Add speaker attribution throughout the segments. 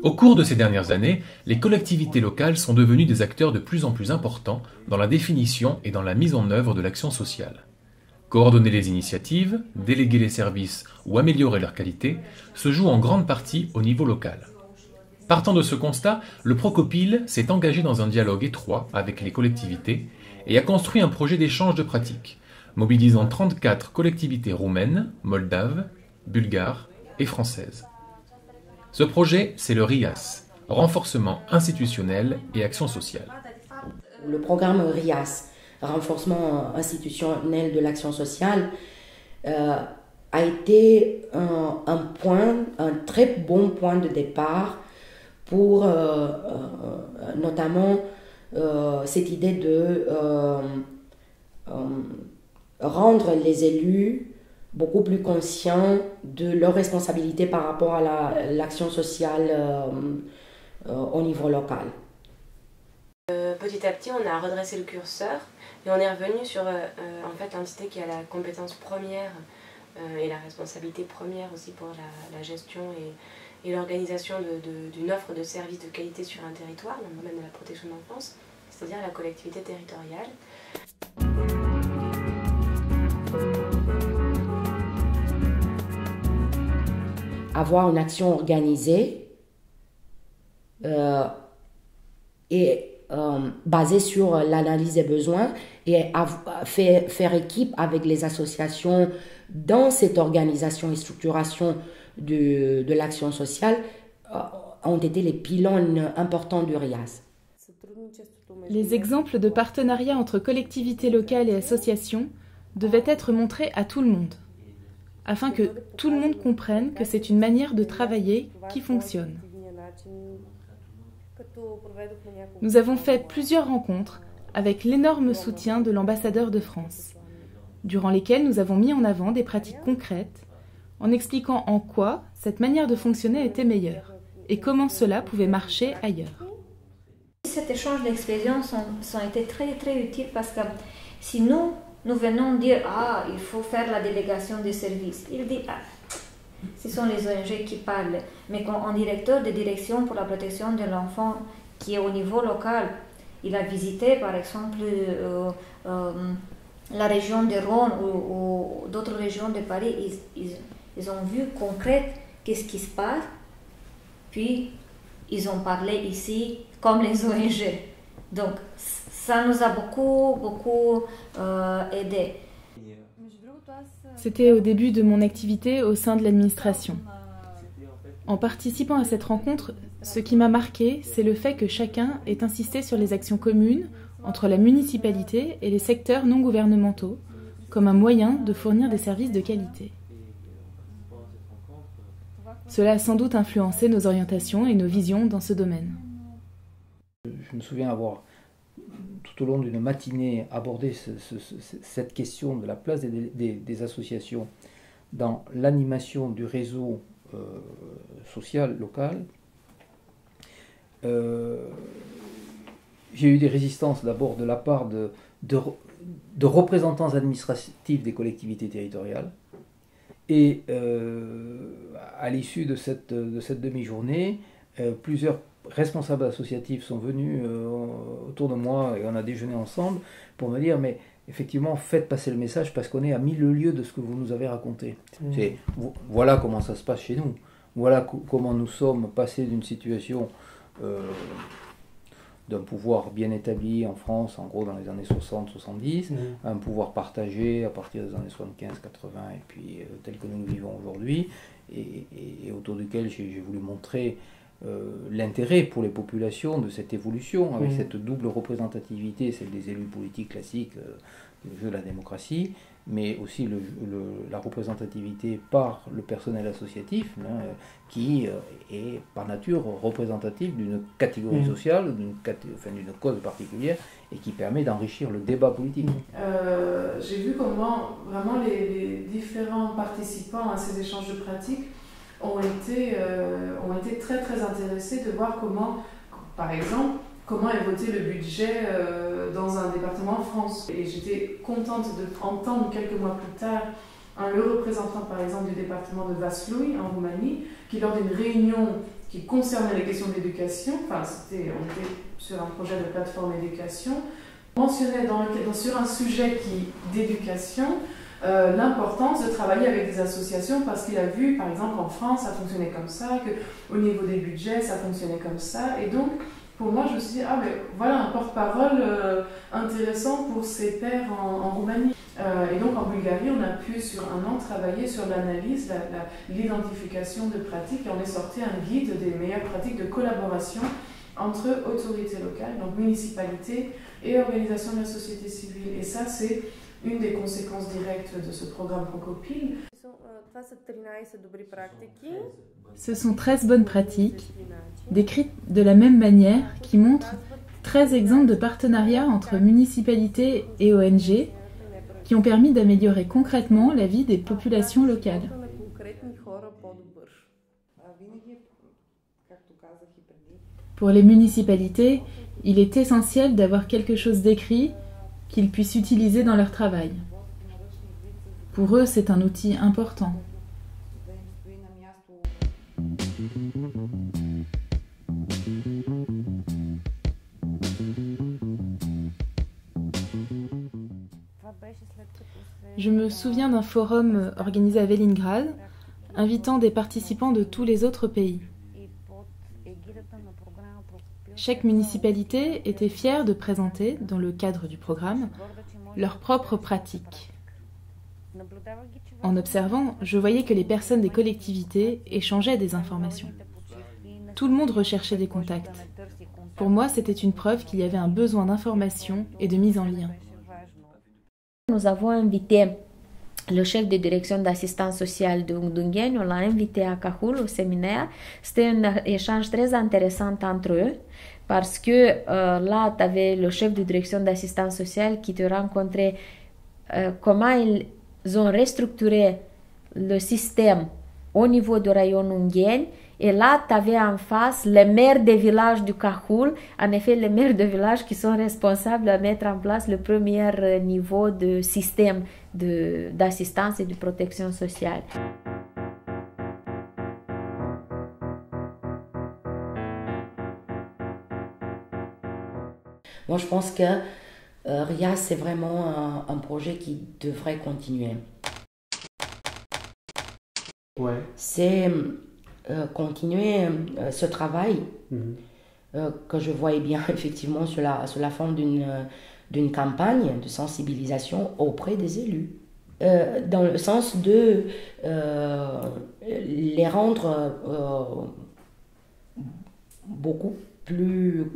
Speaker 1: Au cours de ces dernières années, les collectivités locales sont devenues des acteurs de plus en plus importants dans la définition et dans la mise en œuvre de l'action sociale. Coordonner les initiatives, déléguer les services ou améliorer leur qualité se joue en grande partie au niveau local. Partant de ce constat, le Procopil s'est engagé dans un dialogue étroit avec les collectivités et a construit un projet d'échange de pratiques, mobilisant 34 collectivités roumaines, moldaves, bulgares et françaises. Ce projet, c'est le RIAS, Renforcement institutionnel et action sociale.
Speaker 2: Le programme RIAS, Renforcement institutionnel de l'action sociale, a été un très bon point de départ pour notamment cette idée de rendre les élus beaucoup plus conscients de leurs responsabilités par rapport à l'action sociale au niveau local.
Speaker 3: Petit à petit, on a redressé le curseur et on est revenu sur en fait, l'entité qui a la compétence première et la responsabilité première aussi pour la gestion et l'organisation d'une offre de services de qualité sur un territoire, dans le domaine de la protection de l'enfance, c'est-à-dire la collectivité territoriale.
Speaker 2: Avoir une action organisée et basée sur l'analyse des besoins et faire équipe avec les associations dans cette organisation et structuration de l'action sociale ont été les pylônes importants du RIAS.
Speaker 4: Les exemples de partenariat entre collectivités locales et associations devaient être montrés à tout le monde, afin que tout le monde comprenne que c'est une manière de travailler qui fonctionne. Nous avons fait plusieurs rencontres avec l'énorme soutien de l'ambassadeur de France, durant lesquelles nous avons mis en avant des pratiques concrètes, en expliquant en quoi cette manière de fonctionner était meilleure et comment cela pouvait marcher ailleurs.
Speaker 5: Cet échange d'expériences ont été très très utiles parce que si nous venons dire « il faut faire la délégation des services », il dit « ce sont les ONG qui parlent ». Mais quand un directeur de direction pour la protection de l'enfant qui est au niveau local, il a visité par exemple la région de Rhône ou d'autres régions de Paris, ils ont vu concrètement qu'est-ce qui se passe, puis ils ont parlé ici comme les ONG. Donc ça nous a beaucoup aidé.
Speaker 4: C'était au début de mon activité au sein de l'administration. En participant à cette rencontre, ce qui m'a marqué, c'est le fait que chacun ait insisté sur les actions communes entre la municipalité et les secteurs non gouvernementaux, comme un moyen de fournir des services de qualité. Cela a sans doute influencé nos orientations et nos visions dans ce domaine.
Speaker 6: Je me souviens avoir, tout au long d'une matinée, abordé cette question de la place des associations dans l'animation du réseau social local. J'ai eu des résistances d'abord de la part de représentants administratifs des collectivités territoriales. Et à l'issue de cette demi-journée, plusieurs responsables associatifs sont venus autour de moi et on a déjeuné ensemble pour me dire mais effectivement faites passer le message parce qu'on est à 1000 lieues de ce que vous nous avez raconté. Voilà comment ça se passe chez nous. Voilà comment nous sommes passés d'une situation d'un pouvoir bien établi en France, en gros dans les années 60-70, à un pouvoir partagé à partir des années 75-80 et puis tel que nous le vivons aujourd'hui, et autour duquel j'ai voulu montrer l'intérêt pour les populations de cette évolution, avec cette double représentativité, celle des élus politiques classiques, le jeu de la démocratie, mais aussi la représentativité par le personnel associatif, qui est par nature représentatif d'une catégorie sociale, d'une cause particulière, et qui permet d'enrichir le débat politique.
Speaker 7: J'ai vu comment vraiment les différents participants à ces échanges de pratiques ont été très très intéressés de voir comment, par exemple, comment est voté le budget dans un département en France. Et j'étais contente d'entendre quelques mois plus tard le représentant par exemple du département de Vaslui en Roumanie qui lors d'une réunion qui concernait les questions d'éducation, enfin on était sur un projet de plateforme éducation, mentionnait sur un sujet d'éducation l'importance de travailler avec des associations parce qu'il a vu, par exemple, en France, ça fonctionnait comme ça, qu'au niveau des budgets, ça fonctionnait comme ça. Et donc, pour moi, je me suis dit, ah, mais voilà un porte-parole intéressant pour ses pairs en Roumanie. Et donc, en Bulgarie, on a pu, sur un an, travailler sur l'analyse, l'identification de pratiques, et on est sorti un guide des meilleures pratiques de collaboration entre autorités locales, donc municipalités et organisations de la société civile. Et ça, c'est une des conséquences directes de ce programme Procopil.
Speaker 4: Ce sont 13 bonnes pratiques, décrites de la même manière, qui montrent 13 exemples de partenariats entre municipalités et ONG qui ont permis d'améliorer concrètement la vie des populations locales. Pour les municipalités, il est essentiel d'avoir quelque chose d'écrit qu'ils puissent utiliser dans leur travail. Pour eux, c'est un outil important. Je me souviens d'un forum organisé à Vélingrad, invitant des participants de tous les autres pays. Chaque municipalité était fière de présenter, dans le cadre du programme, leurs propres pratiques. En observant, je voyais que les personnes des collectivités échangeaient des informations. Tout le monde recherchait des contacts. Pour moi, c'était une preuve qu'il y avait un besoin d'information et de mise en lien.
Speaker 2: Nous avons invité le chef de direction d'assistance sociale de Ungdungen, on l'a invité à Cahul au séminaire. C'était un échange très intéressant entre eux parce que là, tu avais le chef de direction d'assistance sociale qui te rencontrait comment ils ont restructuré le système au niveau du rayon Ungen. Et là, tu avais en face les maires des villages du Cahul, en effet les maires de villages qui sont responsables de mettre en place le premier niveau de système d'assistance et de protection sociale. Moi, je pense que RIA, c'est vraiment un projet qui devrait continuer.
Speaker 8: Ouais.
Speaker 2: C'est continuer ce travail que je voyais bien effectivement sous la forme d'une campagne de sensibilisation auprès des élus. Dans le sens de les rendre beaucoup plus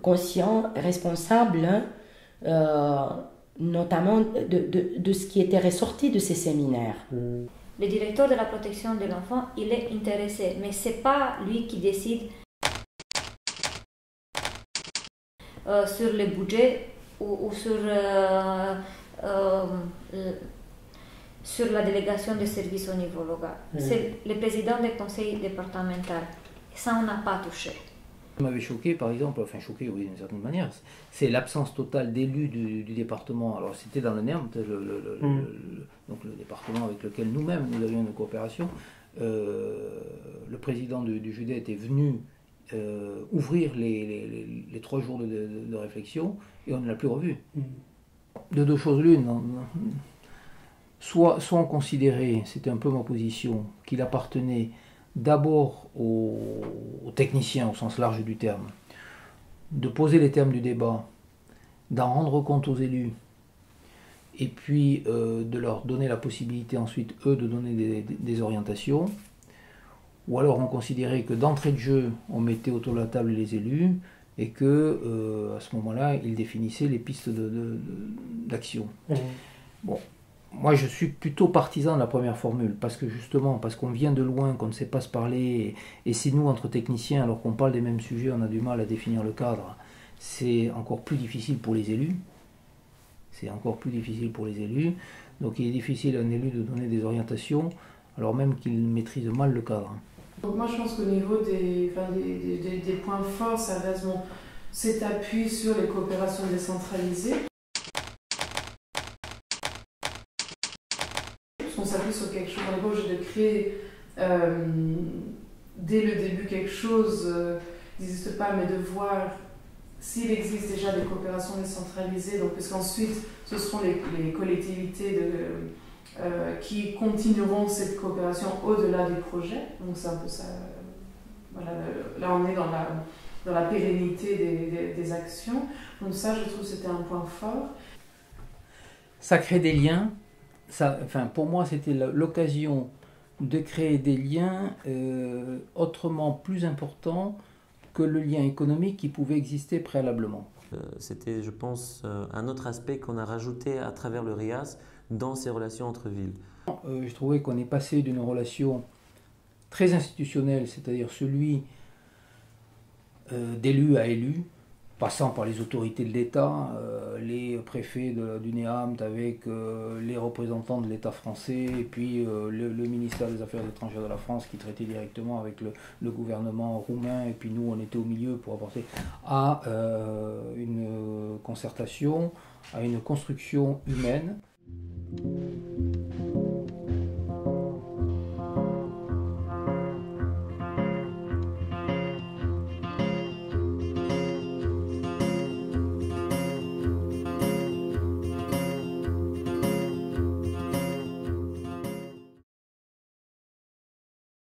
Speaker 2: conscients, responsables, notamment de ce qui était ressorti de ces séminaires.
Speaker 5: Le directeur de la protection de l'enfant, il est intéressé, mais ce n'est pas lui qui décide sur le budget ou sur la délégation de services au niveau local. C'est le président du conseil départemental. Ça, on n'a pas touché.
Speaker 6: Ce qui m'avait choqué, par exemple, enfin choqué, oui, d'une certaine manière, c'est l'absence totale d'élus du département. Alors, c'était dans le NERM, donc le département avec lequel nous-mêmes, nous avions une coopération. Le président du JUDET est venu ouvrir les 3 jours de réflexion et on ne l'a plus revu. De deux choses l'une, soit on considérait, c'était un peu ma position, qu'il appartenait d'abord aux techniciens au sens large du terme, de poser les termes du débat, d'en rendre compte aux élus, et puis de leur donner la possibilité ensuite, eux, de donner des orientations, ou alors on considérait que d'entrée de jeu, on mettait autour de la table les élus, et que à ce moment-là, ils définissaient les pistes d'action. Bon. Moi, je suis plutôt partisan de la première formule, parce qu'on vient de loin, qu'on ne sait pas se parler, et si nous, entre techniciens, alors qu'on parle des mêmes sujets, on a du mal à définir le cadre, c'est encore plus difficile pour les élus. Donc il est difficile à un élu de donner des orientations, alors même qu'il maîtrise mal le cadre.
Speaker 7: Donc moi, je pense qu'au niveau des points forts, ça reste cet appui sur les coopérations décentralisées. On s'appuie sur quelque chose, on est pas obligé de créer dès le début quelque chose n'existe pas, mais de voir s'il existe déjà des coopérations décentralisées, donc parce qu'ensuite ce seront les collectivités qui continueront cette coopération au-delà du projet. Donc c'est un peu ça. Voilà, là on est dans la pérennité des actions. Donc ça, je trouve que c'était un point fort.
Speaker 6: Ça crée des liens. Pour moi, c'était l'occasion de créer des liens autrement plus importants que le lien économique qui pouvait exister préalablement.
Speaker 8: C'était, je pense, un autre aspect qu'on a rajouté à travers le RIAS dans ces relations entre villes.
Speaker 6: Je trouvais qu'on est passé d'une relation très institutionnelle, c'est-à-dire celui d'élu à élu, passant par les autorités de l'État, les préfets du NEAMT avec les représentants de l'État français, et puis le ministère des Affaires étrangères de la France qui traitait directement avec le gouvernement roumain, et puis nous on était au milieu pour apporter à une concertation, à une construction humaine.